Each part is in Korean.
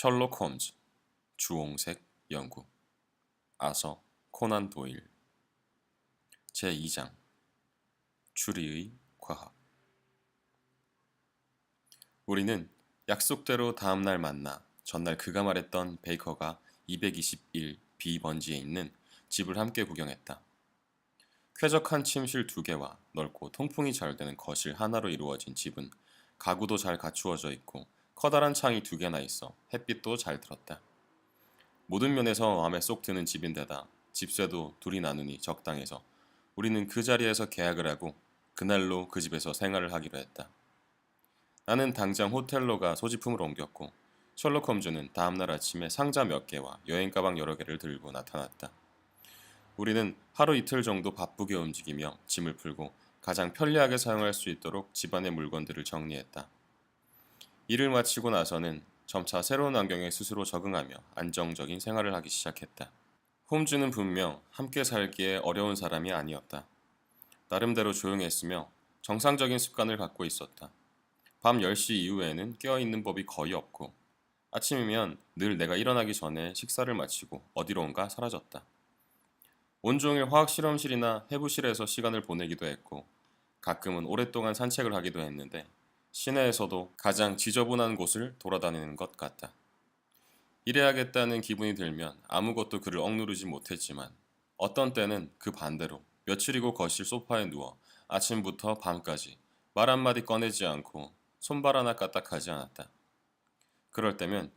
셜록 홈즈, 주홍색 연구, 아서 코난 도일. 제2장 추리의 과학. 우리는 약속대로 다음날 만나 전날 그가 말했던 베이커가 221 B번지에 있는 집을 함께 구경했다. 쾌적한 침실 2개와 넓고 통풍이 잘 되는 거실 하나로 이루어진 집은 가구도 잘 갖추어져 있고 커다란 창이 2개나 있어 햇빛도 잘 들었다. 모든 면에서 마음에 쏙 드는 집인데다 집세도 둘이 나누니 적당해서 우리는 그 자리에서 계약을 하고 그날로 그 집에서 생활을 하기로 했다. 나는 당장 호텔로 가 소지품을 옮겼고 셜록 홈즈는 다음날 아침에 상자 몇 개와 여행 가방 여러 개를 들고 나타났다. 우리는 하루 이틀 정도 바쁘게 움직이며 짐을 풀고 가장 편리하게 사용할 수 있도록 집안의 물건들을 정리했다. 일을 마치고 나서는 점차 새로운 환경에 스스로 적응하며 안정적인 생활을 하기 시작했다. 홈즈는 분명 함께 살기에 어려운 사람이 아니었다. 나름대로 조용했으며 정상적인 습관을 갖고 있었다. 밤 10시 이후에는 깨어있는 법이 거의 없고 아침이면 늘 내가 일어나기 전에 식사를 마치고 어디론가 사라졌다. 온종일 화학실험실이나 해부실에서 시간을 보내기도 했고 가끔은 오랫동안 산책을 하기도 했는데 시내에서도 가장 지저분한 곳을 돌아다니는 것 같다. 일해야겠다는 기분이 들면 아무것도 그를 억누르지 못했지만 어떤 때는 그 반대로 며칠이고 거실 소파에 누워 아침부터 밤까지 말 한마디 꺼내지 않고 손발 하나 까딱하지 않았다. 그럴 때면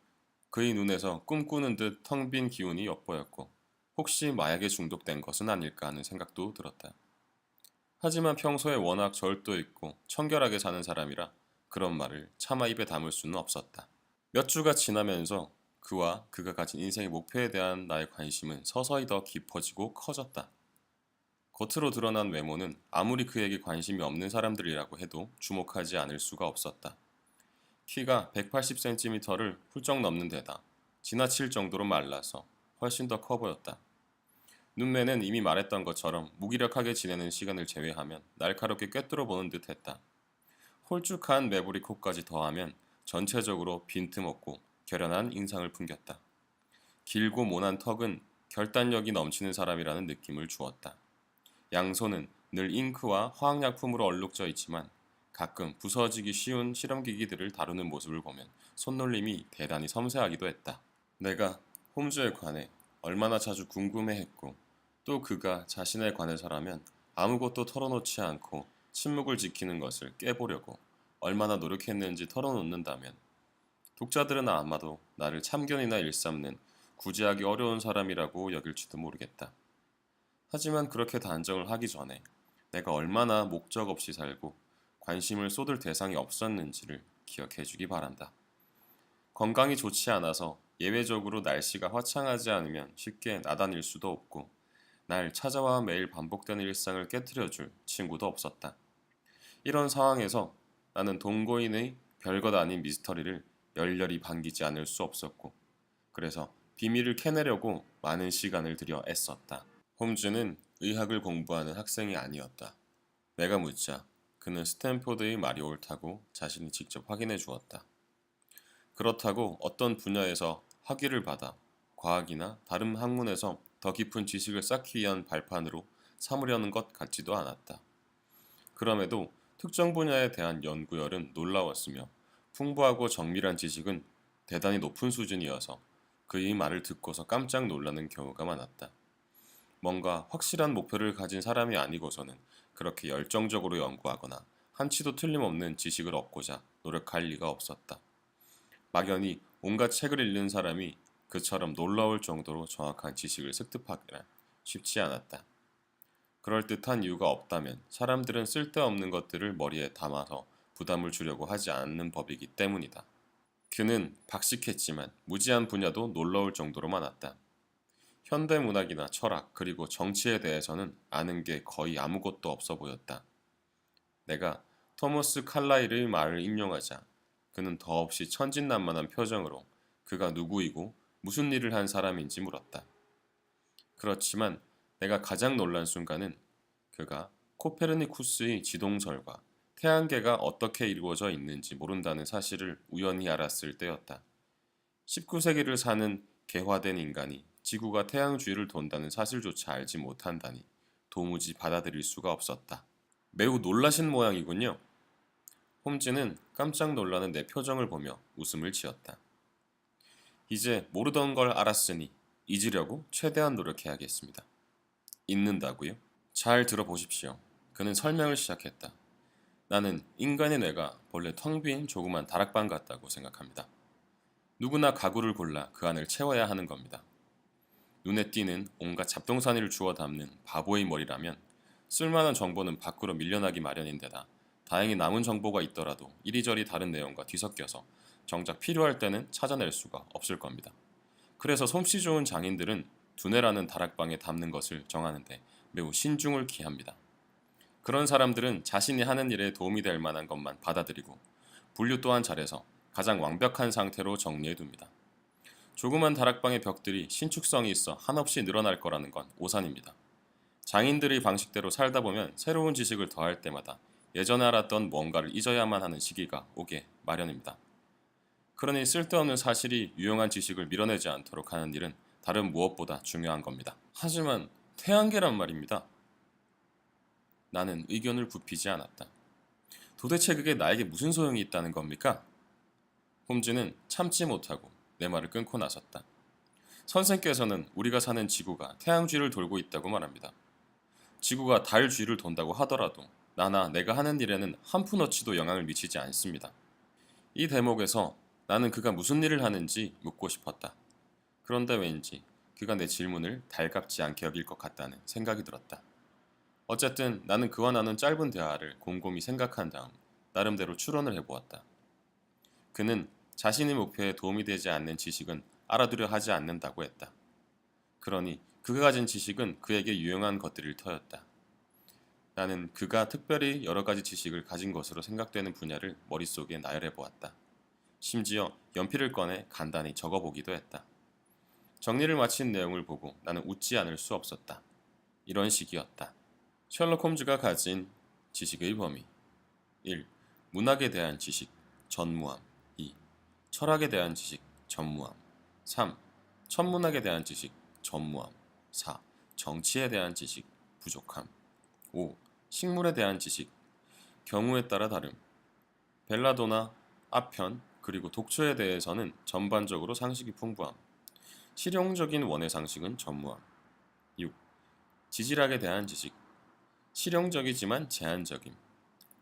그의 눈에서 꿈꾸는 듯 텅 빈 기운이 엿보였고 혹시 마약에 중독된 것은 아닐까 하는 생각도 들었다. 하지만 평소에 워낙 절도 있고 청결하게 사는 사람이라 그런 말을 차마 입에 담을 수는 없었다. 몇 주가 지나면서 그와 그가 가진 인생의 목표에 대한 나의 관심은 서서히 더 깊어지고 커졌다. 겉으로 드러난 외모는 아무리 그에게 관심이 없는 사람들이라고 해도 주목하지 않을 수가 없었다. 키가 180cm를 훌쩍 넘는 데다 지나칠 정도로 말라서 훨씬 더 커 보였다. 눈매는 이미 말했던 것처럼 무기력하게 지내는 시간을 제외하면 날카롭게 꿰뚫어 보는 듯 했다. 홀쭉한 매부리 코까지 더하면 전체적으로 빈틈없고 결연한 인상을 풍겼다. 길고 모난 턱은 결단력이 넘치는 사람이라는 느낌을 주었다. 양손은 늘 잉크와 화학약품으로 얼룩져 있지만 가끔 부서지기 쉬운 실험기기들을 다루는 모습을 보면 손놀림이 대단히 섬세하기도 했다. 내가 홈즈에 관해 얼마나 자주 궁금해했고 또 그가 자신에 관해서라면 아무것도 털어놓지 않고 침묵을 지키는 것을 깨보려고 얼마나 노력했는지 털어놓는다면 독자들은 아마도 나를 참견이나 일삼는 구제하기 어려운 사람이라고 여길지도 모르겠다. 하지만 그렇게 단정을 하기 전에 내가 얼마나 목적 없이 살고 관심을 쏟을 대상이 없었는지를 기억해 주기 바란다. 건강이 좋지 않아서 예외적으로 날씨가 화창하지 않으면 쉽게 나다닐 수도 없고 날 찾아와 매일 반복되는 일상을 깨트려줄 친구도 없었다. 이런 상황에서 나는 동거인의 별것 아닌 미스터리를 열렬히 반기지 않을 수 없었고 그래서 비밀을 캐내려고 많은 시간을 들여 애썼다. 홈즈는 의학을 공부하는 학생이 아니었다. 내가 묻자 그는 스탠포드의 말이 옳다고 자신이 직접 확인해 주었다. 그렇다고 어떤 분야에서 학위를 받아 과학이나 다른 학문에서 더 깊은 지식을 쌓기 위한 발판으로 삼으려는 것 같지도 않았다. 그럼에도 특정 분야에 대한 연구열은 놀라웠으며 풍부하고 정밀한 지식은 대단히 높은 수준이어서 그의 말을 듣고서 깜짝 놀라는 경우가 많았다. 뭔가 확실한 목표를 가진 사람이 아니고서는 그렇게 열정적으로 연구하거나 한치도 틀림없는 지식을 얻고자 노력할 리가 없었다. 막연히 온갖 책을 읽는 사람이 그처럼 놀라울 정도로 정확한 지식을 습득하기란 쉽지 않았다. 그럴듯한 이유가 없다면 사람들은 쓸데없는 것들을 머리에 담아서 부담을 주려고 하지 않는 법이기 때문이다. 그는 박식했지만 무지한 분야도 놀라울 정도로 많았다. 현대문학이나 철학 그리고 정치에 대해서는 아는 게 거의 아무것도 없어 보였다. 내가 토머스 칼라일의 말을 인용하자 그는 더없이 천진난만한 표정으로 그가 누구이고 무슨 일을 한 사람인지 물었다. 그렇지만 내가 가장 놀란 순간은 그가 코페르니쿠스의 지동설과 태양계가 어떻게 이루어져 있는지 모른다는 사실을 우연히 알았을 때였다. 19세기를 사는 개화된 인간이 지구가 태양 주위를 돈다는 사실조차 알지 못한다니 도무지 받아들일 수가 없었다. 매우 놀라신 모양이군요. 홈즈는 깜짝 놀라는 내 표정을 보며 웃음을 지었다. 이제 모르던 걸 알았으니 잊으려고 최대한 노력해야겠습니다. 잊는다고요? 잘 들어보십시오. 그는 설명을 시작했다. 나는 인간의 뇌가 본래 텅 빈 조그만 다락방 같다고 생각합니다. 누구나 가구를 골라 그 안을 채워야 하는 겁니다. 눈에 띄는 온갖 잡동사니를 주워 담는 바보의 머리라면 쓸만한 정보는 밖으로 밀려나기 마련인데다 다행히 남은 정보가 있더라도 이리저리 다른 내용과 뒤섞여서 정작 필요할 때는 찾아낼 수가 없을 겁니다. 그래서 솜씨 좋은 장인들은 두뇌라는 다락방에 담는 것을 정하는데 매우 신중을 기합니다. 그런 사람들은 자신이 하는 일에 도움이 될 만한 것만 받아들이고 분류 또한 잘해서 가장 완벽한 상태로 정리해둡니다. 조그만 다락방의 벽들이 신축성이 있어 한없이 늘어날 거라는 건 오산입니다. 장인들의 방식대로 살다 보면 새로운 지식을 더할 때마다 예전에 알았던 뭔가를 잊어야만 하는 시기가 오게 마련입니다. 그러니 쓸데없는 사실이 유용한 지식을 밀어내지 않도록 하는 일은 다른 무엇보다 중요한 겁니다. 하지만 태양계란 말입니다. 나는 의견을 굽히지 않았다. 도대체 그게 나에게 무슨 소용이 있다는 겁니까? 홈즈는 참지 못하고 내 말을 끊고 나섰다. 선생께서는 우리가 사는 지구가 태양 주위를 돌고 있다고 말합니다. 지구가 달 주위를 돈다고 하더라도 나나 내가 하는 일에는 한 푼어치도 영향을 미치지 않습니다. 이 대목에서 나는 그가 무슨 일을 하는지 묻고 싶었다. 그런데 왠지 그가 내 질문을 달갑지 않게 여길 것 같다는 생각이 들었다. 어쨌든 나는 그와 나눈 짧은 대화를 곰곰이 생각한 다음 나름대로 추론을 해보았다. 그는 자신의 목표에 도움이 되지 않는 지식은 알아두려 하지 않는다고 했다. 그러니 그가 가진 지식은 그에게 유용한 것들일 터였다. 나는 그가 특별히 여러 가지 지식을 가진 것으로 생각되는 분야를 머릿속에 나열해 보았다. 심지어 연필을 꺼내 간단히 적어보기도 했다. 정리를 마친 내용을 보고 나는 웃지 않을 수 없었다. 이런 식이었다. 셜록 홈즈가 가진 지식의 범위 1. 문학에 대한 지식, 전무함 2. 철학에 대한 지식, 전무함 3. 천문학에 대한 지식, 전무함 4. 정치에 대한 지식, 부족함 5. 식물에 대한 지식, 경우에 따라 다름 벨라도나 아편, 그리고 독초에 대해서는 전반적으로 상식이 풍부함 실용적인 원의 상식은 전무함 6. 지질학에 대한 지식 실용적이지만 제한적임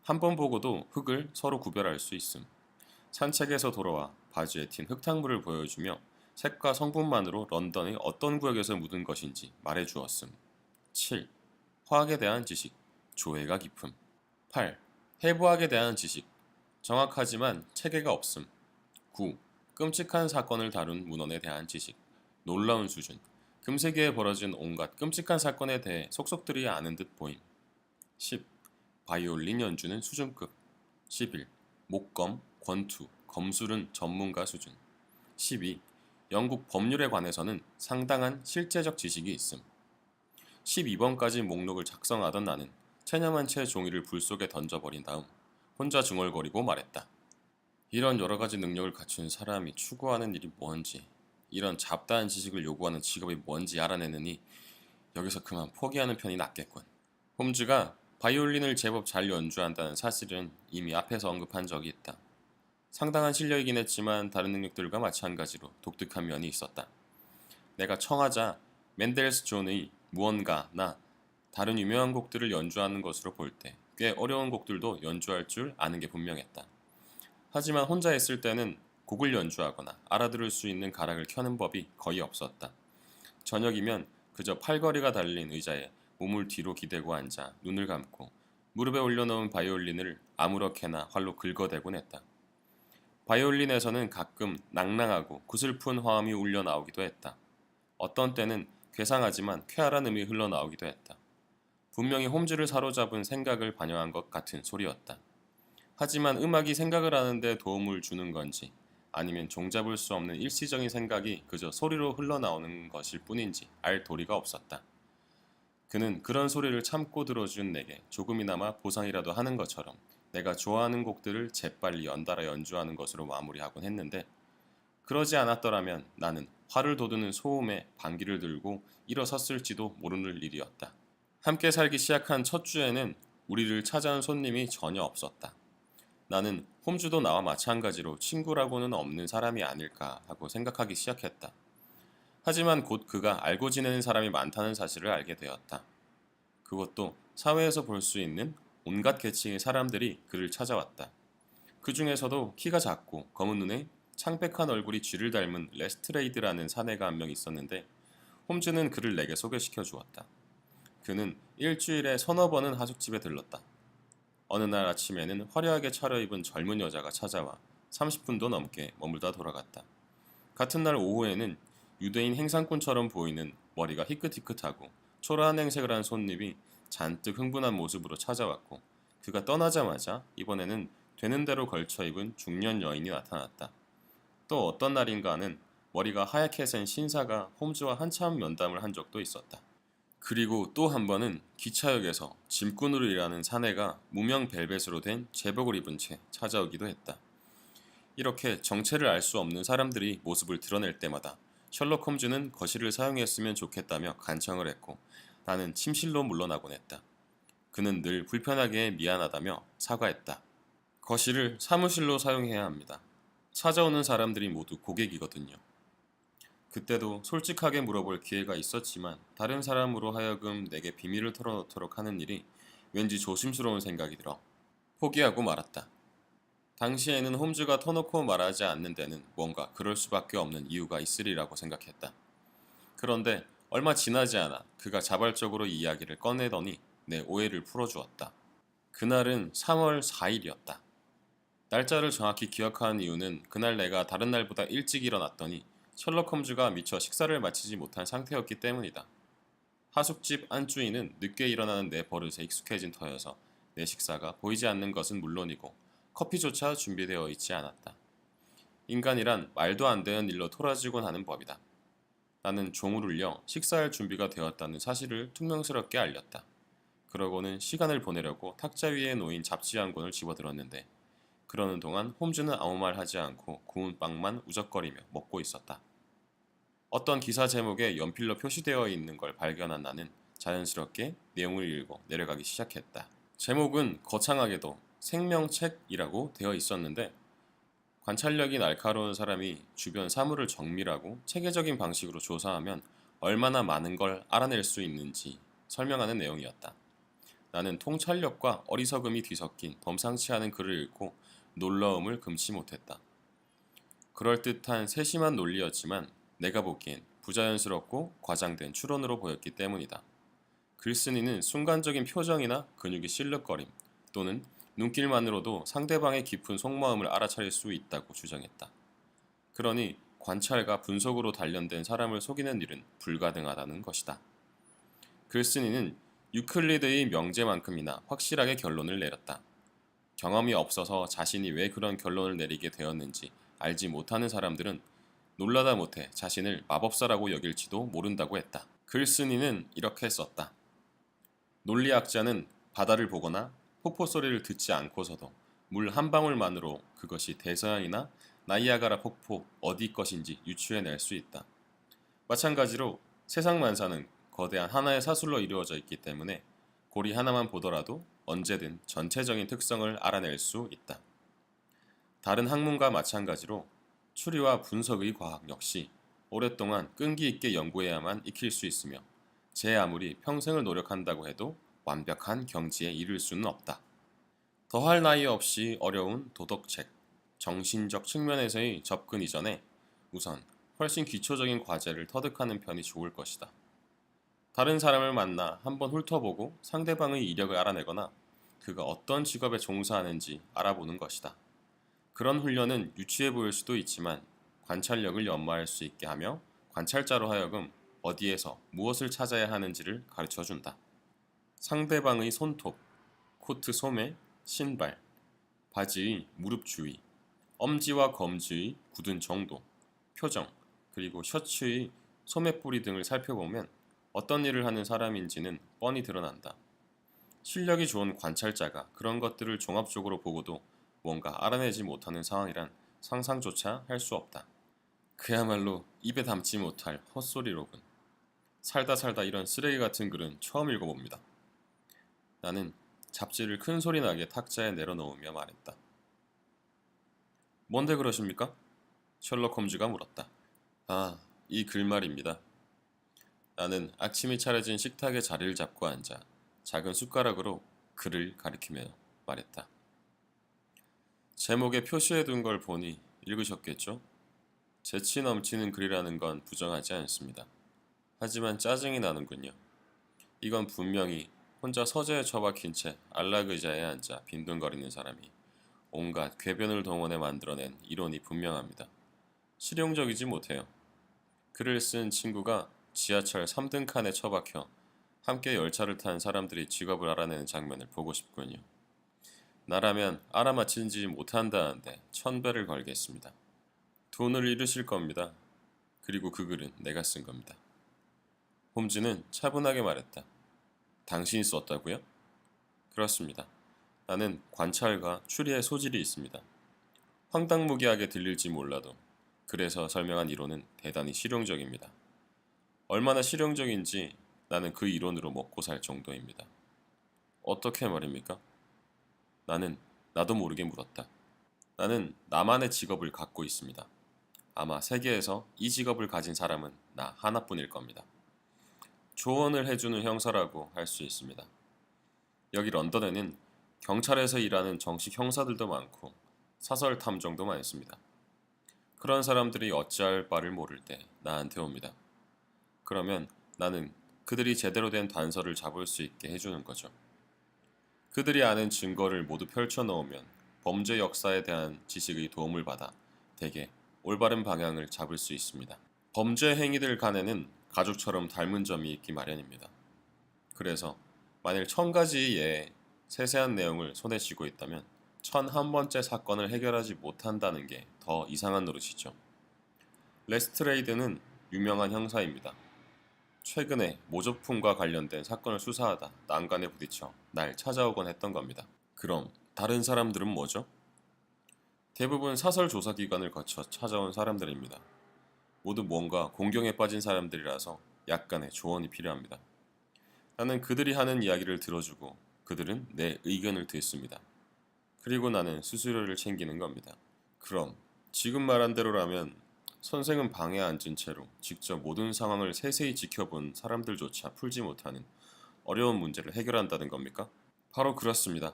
한 번 보고도 흙을 서로 구별할 수 있음 산책에서 돌아와 바지에 튄 흙탕물을 보여주며 색과 성분만으로 런던의 어떤 구역에서 묻은 것인지 말해주었음 7. 화학에 대한 지식 조예가 깊음 8. 해부학에 대한 지식 정확하지만 체계가 없음 9. 끔찍한 사건을 다룬 문헌에 대한 지식 놀라운 수준 금세기에 벌어진 온갖 끔찍한 사건에 대해 속속들이 아는 듯 보임 10. 바이올린 연주는 수준급 11. 목검, 권투, 검술은 전문가 수준 12. 영국 법률에 관해서는 상당한 실제적 지식이 있음 12번까지 목록을 작성하던 나는 체념한 채 종이를 불 속에 던져버린 다음 혼자 중얼거리고 말했다. 이런 여러 가지 능력을 갖춘 사람이 추구하는 일이 뭔지 이런 잡다한 지식을 요구하는 직업이 뭔지 알아내느니 여기서 그만 포기하는 편이 낫겠군. 홈즈가 바이올린을 제법 잘 연주한다는 사실은 이미 앞에서 언급한 적이 있다. 상당한 실력이긴 했지만 다른 능력들과 마찬가지로 독특한 면이 있었다. 내가 청하자 맨델스 존의 무언가나 다른 유명한 곡들을 연주하는 것으로 볼 때 꽤 어려운 곡들도 연주할 줄 아는 게 분명했다. 하지만 혼자 있을 때는 곡을 연주하거나 알아들을 수 있는 가락을 켜는 법이 거의 없었다. 저녁이면 그저 팔걸이가 달린 의자에 몸을 뒤로 기대고 앉아 눈을 감고 무릎에 올려놓은 바이올린을 아무렇게나 활로 긁어대곤 했다. 바이올린에서는 가끔 낭낭하고 구슬픈 화음이 울려 나오기도 했다. 어떤 때는 괴상하지만 쾌활한 음이 흘러나오기도 했다. 분명히 홈즈를 사로잡은 생각을 반영한 것 같은 소리였다. 하지만 음악이 생각을 하는데 도움을 주는 건지 아니면 종잡을 수 없는 일시적인 생각이 그저 소리로 흘러나오는 것일 뿐인지 알 도리가 없었다. 그는 그런 소리를 참고 들어준 내게 조금이나마 보상이라도 하는 것처럼 내가 좋아하는 곡들을 재빨리 연달아 연주하는 것으로 마무리하곤 했는데 그러지 않았더라면 나는 활을 돋우는 소음에 방귀를 들고 일어섰을지도 모르는 일이었다. 함께 살기 시작한 첫 주에는 우리를 찾아온 손님이 전혀 없었다. 나는 홈즈도 나와 마찬가지로 친구라고는 없는 사람이 아닐까 하고 생각하기 시작했다. 하지만 곧 그가 알고 지내는 사람이 많다는 사실을 알게 되었다. 그것도 사회에서 볼 수 있는 온갖 계층의 사람들이 그를 찾아왔다. 그 중에서도 키가 작고 검은 눈에 창백한 얼굴이 쥐를 닮은 레스트레이드라는 사내가 한 명 있었는데 홈즈는 그를 내게 소개시켜 주었다. 그는 일주일에 서너 번은 하숙집에 들렀다. 어느 날 아침에는 화려하게 차려입은 젊은 여자가 찾아와 30분도 넘게 머물다 돌아갔다. 같은 날 오후에는 유대인 행상꾼처럼 보이는 머리가 희끗희끗하고 초라한 행색을 한 손님이 잔뜩 흥분한 모습으로 찾아왔고 그가 떠나자마자 이번에는 되는 대로 걸쳐 입은 중년 여인이 나타났다. 또 어떤 날인가는 머리가 하얗게 센 신사가 홈즈와 한참 면담을 한 적도 있었다. 그리고 또 한 번은 기차역에서 짐꾼으로 일하는 사내가 무명 벨벳으로 된 제복을 입은 채 찾아오기도 했다. 이렇게 정체를 알 수 없는 사람들이 모습을 드러낼 때마다 셜록 홈즈는 거실을 사용했으면 좋겠다며 간청을 했고 나는 침실로 물러나곤 했다. 그는 늘 불편하게 미안하다며 사과했다. 거실을 사무실로 사용해야 합니다. 찾아오는 사람들이 모두 고객이거든요. 그때도 솔직하게 물어볼 기회가 있었지만 다른 사람으로 하여금 내게 비밀을 털어놓도록 하는 일이 왠지 조심스러운 생각이 들어 포기하고 말았다. 당시에는 홈즈가 터놓고 말하지 않는 데는 뭔가 그럴 수밖에 없는 이유가 있으리라고 생각했다. 그런데 얼마 지나지 않아 그가 자발적으로 이야기를 꺼내더니 내 오해를 풀어주었다. 그날은 3월 4일이었다. 날짜를 정확히 기억하는 이유는 그날 내가 다른 날보다 일찍 일어났더니 셜록 홈즈가 미처 식사를 마치지 못한 상태였기 때문이다. 하숙집 안주인은 늦게 일어나는 내 버릇에 익숙해진 터여서 내 식사가 보이지 않는 것은 물론이고 커피조차 준비되어 있지 않았다. 인간이란 말도 안 되는 일로 토라지곤 하는 법이다. 나는 종을 울려 식사할 준비가 되었다는 사실을 퉁명스럽게 알렸다. 그러고는 시간을 보내려고 탁자 위에 놓인 잡지 한 권을 집어들었는데 그러는 동안 홈즈는 아무 말 하지 않고 구운 빵만 우적거리며 먹고 있었다. 어떤 기사 제목에 연필로 표시되어 있는 걸 발견한 나는 자연스럽게 내용을 읽고 내려가기 시작했다. 제목은 거창하게도 생명책이라고 되어 있었는데 관찰력이 날카로운 사람이 주변 사물을 정밀하고 체계적인 방식으로 조사하면 얼마나 많은 걸 알아낼 수 있는지 설명하는 내용이었다. 나는 통찰력과 어리석음이 뒤섞인 범상치 않은 글을 읽고 놀라움을 금치 못했다. 그럴듯한 세심한 논리였지만 내가 보기엔 부자연스럽고 과장된 추론으로 보였기 때문이다. 글쓴이는 순간적인 표정이나 근육의 실룩거림 또는 눈길만으로도 상대방의 깊은 속마음을 알아차릴 수 있다고 주장했다. 그러니 관찰과 분석으로 단련된 사람을 속이는 일은 불가능하다는 것이다. 글쓴이는 유클리드의 명제만큼이나 확실하게 결론을 내렸다. 경험이 없어서 자신이 왜 그런 결론을 내리게 되었는지 알지 못하는 사람들은 놀라다 못해 자신을 마법사라고 여길지도 모른다고 했다. 글쓴이는 이렇게 썼다. 논리학자는 바다를 보거나 폭포 소리를 듣지 않고서도 물 한 방울만으로 그것이 대서양이나 나이아가라 폭포 어디 것인지 유추해낼 수 있다. 마찬가지로 세상 만사는 거대한 하나의 사슬로 이루어져 있기 때문에 고리 하나만 보더라도 언제든 전체적인 특성을 알아낼 수 있다. 다른 학문과 마찬가지로 추리와 분석의 과학 역시 오랫동안 끈기 있게 연구해야만 익힐 수 있으며 제 아무리 평생을 노력한다고 해도 완벽한 경지에 이를 수는 없다. 더할 나위 없이 어려운 도덕책, 정신적 측면에서의 접근 이전에 우선 훨씬 기초적인 과제를 터득하는 편이 좋을 것이다. 다른 사람을 만나 한번 훑어보고 상대방의 이력을 알아내거나 그가 어떤 직업에 종사하는지 알아보는 것이다. 그런 훈련은 유치해 보일 수도 있지만 관찰력을 연마할 수 있게 하며 관찰자로 하여금 어디에서 무엇을 찾아야 하는지를 가르쳐준다. 상대방의 손톱, 코트 소매, 신발, 바지의 무릎 주위, 엄지와 검지의 굳은 정도, 표정, 그리고 셔츠의 소매뿌리 등을 살펴보면 어떤 일을 하는 사람인지는 뻔히 드러난다. 실력이 좋은 관찰자가 그런 것들을 종합적으로 보고도 뭔가 알아내지 못하는 상황이란 상상조차 할 수 없다. 그야말로 입에 담지 못할 헛소리로군. 살다 살다 이런 쓰레기 같은 글은 처음 읽어봅니다. 나는 잡지를 큰 소리 나게 탁자에 내려놓으며 말했다. 뭔데 그러십니까? 셜록 홈즈가 물었다. 아, 이 글 말입니다. 나는 아침이 차려진 식탁에 자리를 잡고 앉아 작은 숟가락으로 글을 가리키며 말했다. 제목에 표시해둔 걸 보니 읽으셨겠죠? 재치 넘치는 글이라는 건 부정하지 않습니다. 하지만 짜증이 나는군요. 이건 분명히 혼자 서재에 처박힌 채 안락 의자에 앉아 빈둥거리는 사람이 온갖 궤변을 동원해 만들어낸 이론이 분명합니다. 실용적이지 못해요. 글을 쓴 친구가 지하철 3등 칸에 처박혀 함께 열차를 탄 사람들이 직업을 알아내는 장면을 보고 싶군요. 나라면 알아맞히지 못한다는데 1000배를 걸겠습니다. 돈을 잃으실 겁니다. 그리고 그 글은 내가 쓴 겁니다. 홈즈는 차분하게 말했다. 당신이 썼다고요? 그렇습니다. 나는 관찰과 추리에 소질이 있습니다. 황당무계하게 들릴지 몰라도 그래서 설명한 이론은 대단히 실용적입니다. 얼마나 실용적인지 나는 그 이론으로 먹고 살 정도입니다. 어떻게 말입니까? 나는 나도 모르게 물었다. 나는 나만의 직업을 갖고 있습니다. 아마 세계에서 이 직업을 가진 사람은 나 하나뿐일 겁니다. 조언을 해주는 형사라고 할 수 있습니다. 여기 런던에는 경찰에서 일하는 정식 형사들도 많고 사설 탐정도 많습니다. 그런 사람들이 어찌할 바를 모를 때 나한테 옵니다. 그러면 나는 그들이 제대로 된 단서를 잡을 수 있게 해주는 거죠. 그들이 아는 증거를 모두 펼쳐놓으면 범죄 역사에 대한 지식의 도움을 받아 대개 올바른 방향을 잡을 수 있습니다. 범죄 행위들 간에는 가족처럼 닮은 점이 있기 마련입니다. 그래서 만일 1000가지의 세세한 내용을 손에 쥐고 있다면 1001번째 사건을 해결하지 못한다는 게 더 이상한 노릇이죠. 레스트레이드는 유명한 형사입니다. 최근에 모조품과 관련된 사건을 수사하다 난관에 부딪혀 날 찾아오곤 했던 겁니다. 그럼 다른 사람들은 뭐죠? 대부분 사설 조사기관을 거쳐 찾아온 사람들입니다. 모두 뭔가 공경에 빠진 사람들이라서 약간의 조언이 필요합니다. 나는 그들이 하는 이야기를 들어주고 그들은 내 의견을 듣습니다. 그리고 나는 수수료를 챙기는 겁니다. 그럼 지금 말한 대로라면 선생은 방에 앉은 채로 직접 모든 상황을 세세히 지켜본 사람들조차 풀지 못하는 어려운 문제를 해결한다는 겁니까? 바로 그렇습니다.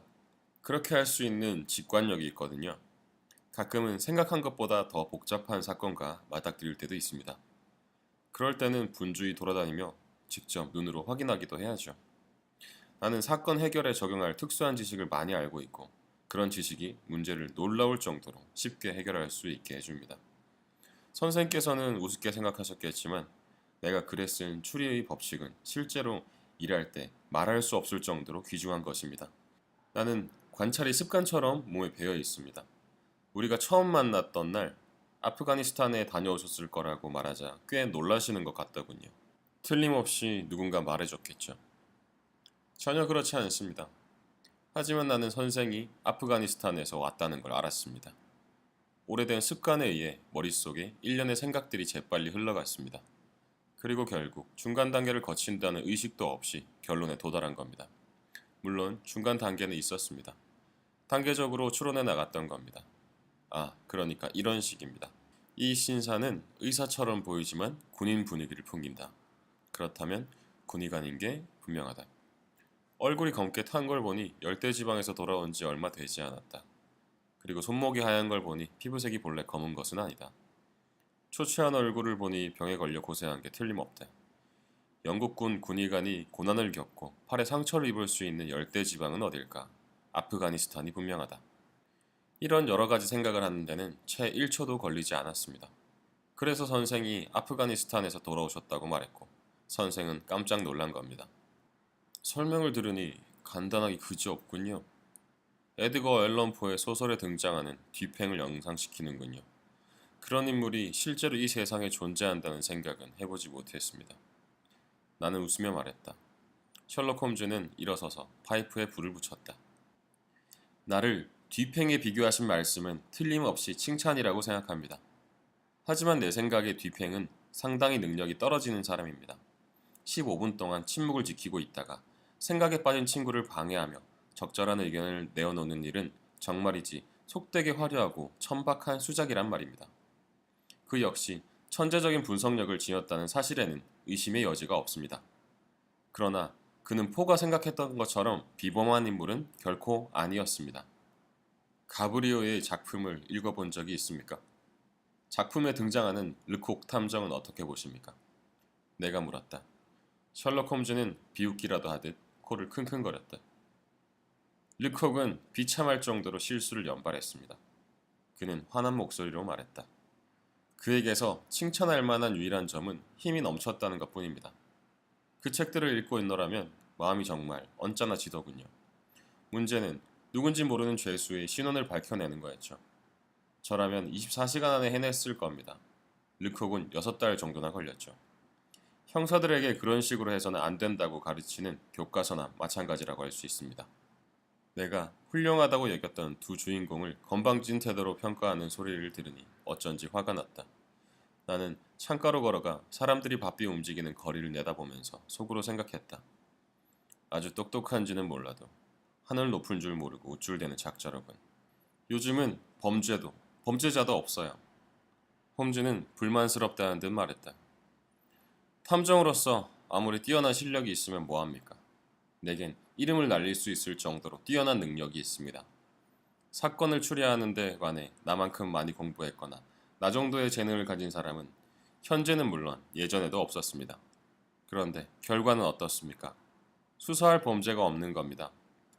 그렇게 할 수 있는 직관력이 있거든요. 가끔은 생각한 것보다 더 복잡한 사건과 맞닥뜨릴 때도 있습니다. 그럴 때는 분주히 돌아다니며 직접 눈으로 확인하기도 해야죠. 나는 사건 해결에 적용할 특수한 지식을 많이 알고 있고 그런 지식이 문제를 놀라울 정도로 쉽게 해결할 수 있게 해줍니다. 선생께서는 우습게 생각하셨겠지만 내가 글에 쓴 추리의 법칙은 실제로 일할 때 말할 수 없을 정도로 귀중한 것입니다. 나는 관찰이 습관처럼 몸에 배어 있습니다. 우리가 처음 만났던 날 아프가니스탄에 다녀오셨을 거라고 말하자 꽤 놀라시는 것 같더군요. 틀림없이 누군가 말해줬겠죠. 전혀 그렇지 않습니다. 하지만 나는 선생이 아프가니스탄에서 왔다는 걸 알았습니다. 오래된 습관에 의해 머릿속에 일련의 생각들이 재빨리 흘러갔습니다. 그리고 결국 중간 단계를 거친다는 의식도 없이 결론에 도달한 겁니다. 물론 중간 단계는 있었습니다. 단계적으로 추론해 나갔던 겁니다. 그러니까 이런 식입니다. 이 신사는 의사처럼 보이지만 군인 분위기를 풍긴다. 그렇다면 군의관인 게 분명하다. 얼굴이 검게 탄 걸 보니 열대지방에서 돌아온 지 얼마 되지 않았다. 그리고 손목이 하얀 걸 보니 피부색이 본래 검은 것은 아니다. 초췌한 얼굴을 보니 병에 걸려 고생한 게 틀림없다. 영국군 군의관이 고난을 겪고 팔에 상처를 입을 수 있는 열대지방은 어딜까? 아프가니스탄이 분명하다. 이런 여러 가지 생각을 하는 데는 채 1초도 걸리지 않았습니다. 그래서 선생이 아프가니스탄에서 돌아오셨다고 말했고 선생은 깜짝 놀란 겁니다. 설명을 들으니 간단하기 그지없군요. 에드거 앨런 포의 소설에 등장하는 뒤팽을 연상시키는군요. 그런 인물이 실제로 이 세상에 존재한다는 생각은 해보지 못했습니다. 나는 웃으며 말했다. 셜록 홈즈는 일어서서 파이프에 불을 붙였다. 나를 뒤팽에 비교하신 말씀은 틀림없이 칭찬이라고 생각합니다. 하지만 내 생각에 뒤팽은 상당히 능력이 떨어지는 사람입니다. 15분 동안 침묵을 지키고 있다가 생각에 빠진 친구를 방해하며 적절한 의견을 내어놓는 일은 정말이지 속되게 화려하고 천박한 수작이란 말입니다. 그 역시 천재적인 분석력을 지녔다는 사실에는 의심의 여지가 없습니다. 그러나 그는 포가 생각했던 것처럼 비범한 인물은 결코 아니었습니다. 가브리오의 작품을 읽어본 적이 있습니까? 작품에 등장하는 르콕 탐정은 어떻게 보십니까? 내가 물었다. 셜록 홈즈는 비웃기라도 하듯 코를 킁킁거렸다. 르콕은 비참할 정도로 실수를 연발했습니다. 그는 화난 목소리로 말했다. 그에게서 칭찬할 만한 유일한 점은 힘이 넘쳤다는 것뿐입니다. 그 책들을 읽고 있노라면 마음이 정말 언짢아지더군요. 문제는 누군지 모르는 죄수의 신원을 밝혀내는 거였죠. 저라면 24시간 안에 해냈을 겁니다. 르콕은 6달 정도나 걸렸죠. 형사들에게 그런 식으로 해서는 안 된다고 가르치는 교과서나 마찬가지라고 할 수 있습니다. 내가 훌륭하다고 여겼던 두 주인공을 건방진 태도로 평가하는 소리를 들으니 어쩐지 화가 났다. 나는 창가로 걸어가 사람들이 바삐 움직이는 거리를 내다보면서 속으로 생각했다. 아주 똑똑한지는 몰라도 하늘 높은 줄 모르고 우쭐대는 작자로군. 요즘은 범죄자도 없어요. 홈즈는 불만스럽다는 듯 말했다. 탐정으로서 아무리 뛰어난 실력이 있으면 뭐합니까? 내겐 이름을 날릴 수 있을 정도로 뛰어난 능력이 있습니다. 사건을 추리하는 데 관해 나만큼 많이 공부했거나 나 정도의 재능을 가진 사람은 현재는 물론 예전에도 없었습니다. 그런데 결과는 어떻습니까? 수사할 범죄가 없는 겁니다.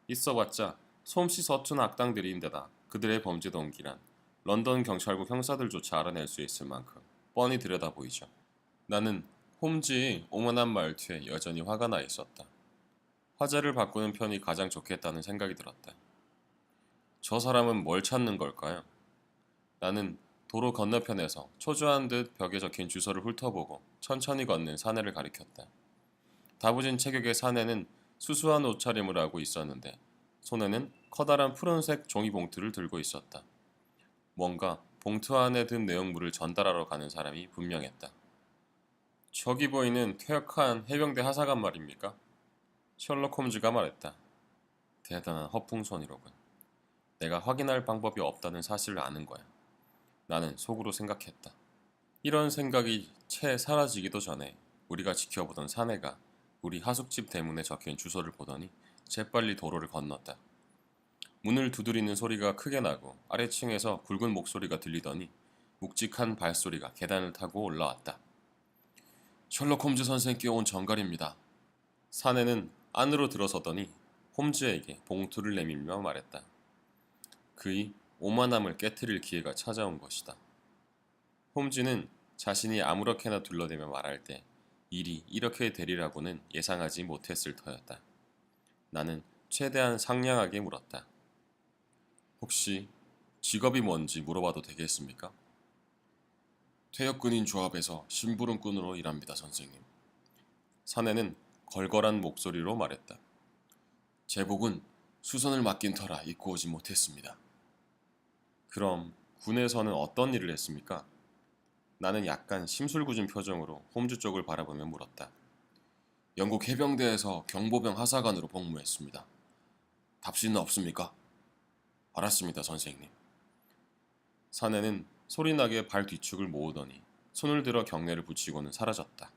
있어봤자 솜씨 서툰 악당들인데다 그들의 범죄 동기란 런던 경찰국 형사들조차 알아낼 수 있을 만큼 뻔히 들여다보이죠. 나는 홈즈의 오만한 말투에 여전히 화가 나 있었다. 화제를 바꾸는 편이 가장 좋겠다는 생각이 들었다. 저 사람은 뭘 찾는 걸까요? 나는 도로 건너편에서 초조한 듯 벽에 적힌 주소를 훑어보고 천천히 걷는 사내를 가리켰다. 다부진 체격의 사내는 수수한 옷차림을 하고 있었는데 손에는 커다란 푸른색 종이 봉투를 들고 있었다. 뭔가 봉투 안에 든 내용물을 전달하러 가는 사람이 분명했다. 저기 보이는 퇴역한 해병대 하사관 말입니까? 셜록 홈즈가 말했다. 대단한 허풍손이로군. 내가 확인할 방법이 없다는 사실을 아는 거야. 나는 속으로 생각했다. 이런 생각이 채 사라지기도 전에 우리가 지켜보던 사내가 우리 하숙집 대문에 적힌 주소를 보더니 재빨리 도로를 건넜다. 문을 두드리는 소리가 크게 나고 아래층에서 굵은 목소리가 들리더니 묵직한 발소리가 계단을 타고 올라왔다. 셜록 홈즈 선생께 온 전갈입니다. 사내는 안으로 들어서더니 홈즈에게 봉투를 내밀며 말했다. 그의 오만함을 깨트릴 기회가 찾아온 것이다. 홈즈는 자신이 아무렇게나 둘러대며 말할 때 일이 이렇게 되리라고는 예상하지 못했을 터였다. 나는 최대한 상냥하게 물었다. 혹시 직업이 뭔지 물어봐도 되겠습니까? 퇴역군인 조합에서 심부름꾼으로 일합니다, 선생님. 사내는 걸걸한 목소리로 말했다. 제복은 수선을 맡긴 터라 입고 오지 못했습니다. 그럼 군에서는 어떤 일을 했습니까? 나는 약간 심술궂은 표정으로 홈즈 쪽을 바라보며 물었다. 영국 해병대에서 경보병 하사관으로 복무했습니다. 답시는 없습니까? 알았습니다, 선생님. 사내는 소리나게 발 뒤축을 모으더니 손을 들어 경례를 붙이고는 사라졌다.